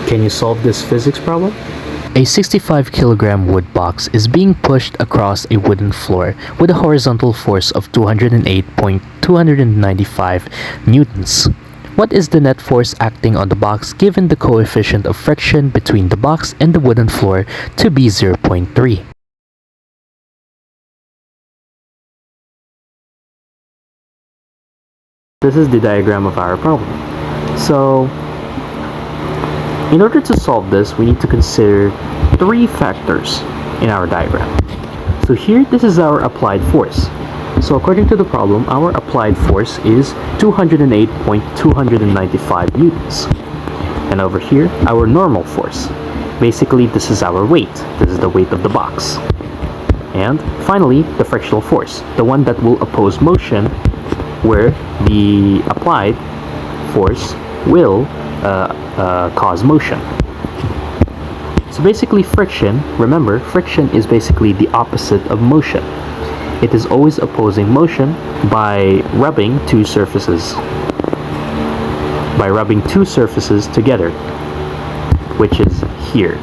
Can you solve this physics problem? A 65 kilogram wood box is being pushed across a wooden floor with a horizontal force of 208.295 newtons. What is the net force acting on the box given the coefficient of friction between the box and the wooden floor to be 0.3? This is the diagram of our problem. So, in order to solve this, we need to consider three factors in our diagram. So here, this is our applied force. So according to the problem, our applied force is 208.295 newtons. And over here, our normal force. Basically, this is our weight. This is the weight of the box. And finally, the frictional force, the one that will oppose motion, where the applied force will cause motion. So basically friction, remember, friction is basically the opposite of motion. It is always opposing motion by rubbing two surfaces. By rubbing two surfaces together, which is here,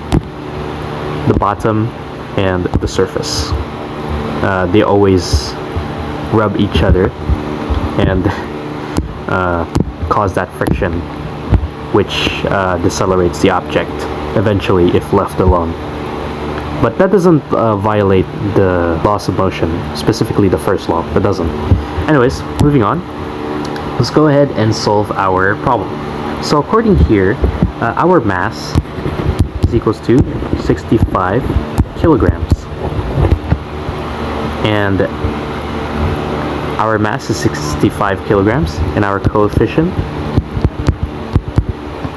the bottom and the surface. They always rub each other and cause that friction, which decelerates the object eventually if left alone. But that doesn't violate the laws of motion, specifically the first law. That doesn't. Anyways, moving on. Let's go ahead and solve our problem. So according here, our mass is equals to 65 kilograms. And our mass is 65 kilograms, and our coefficient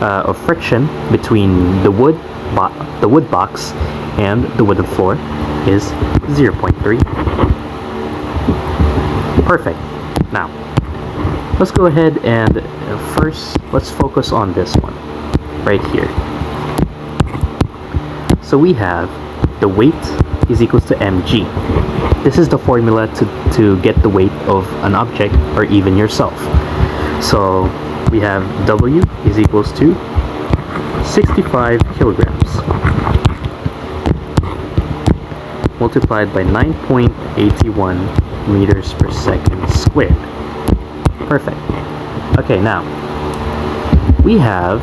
of friction between the wood box and the wooden floor is 0.3. Perfect. Now, let's go ahead and first let's focus on this one right here. So we have the weight is equals to mg. This is the formula to get the weight of an object or even yourself. So we have W is equals to 65 kilograms multiplied by 9.81 meters per second squared. Perfect. Okay, now we have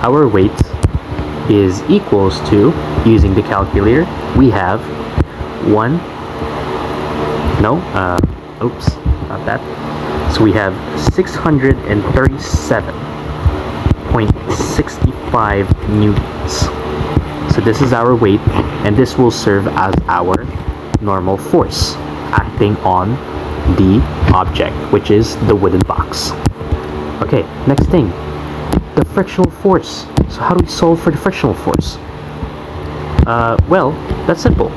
our weight is equals to, using the calculator, we have oops, not that. So we have 637.65 newtons. So this is our weight, and this will serve as our normal force acting on the object, which is the wooden box. Okay, next thing, the frictional force. So how do we solve for the frictional force? Well, that's simple.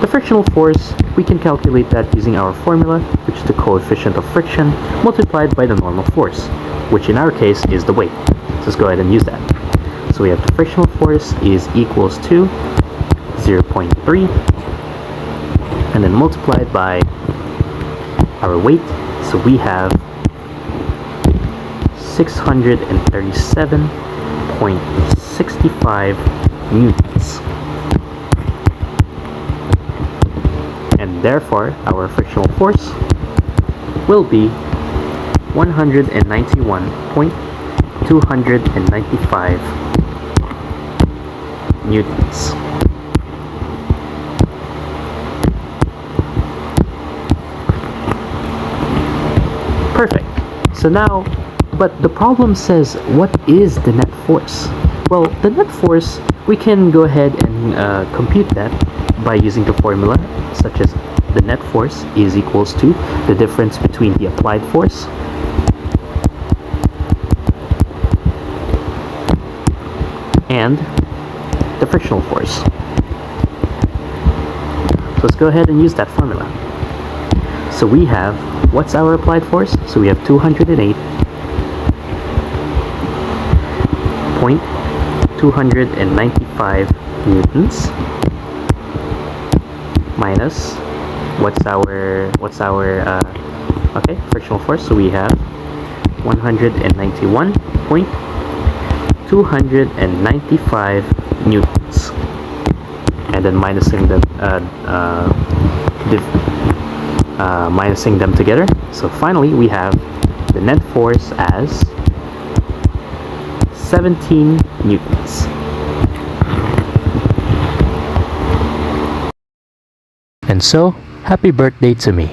The frictional force, we can calculate that using our formula, which is the coefficient of friction multiplied by the normal force, which in our case is the weight. So let's go ahead and use that. So we have the frictional force is equals to 0.3, and then multiplied by our weight. So we have 637.65 newtons. And therefore, our frictional force will be 191.295 newtons. Perfect. So now, but the problem says, what is the net force? Well, the net force, we can go ahead and compute that by using the formula, such as the net force is equals to the difference between the applied force and the frictional force. So let's go ahead and use that formula. So we have, what's our applied force? So we have 208.295 newtons minus what's our frictional force? So we have 191.295 newtons. And then minusing them together. So finally, we have the net force as 17 newtons. And so, happy birthday to me.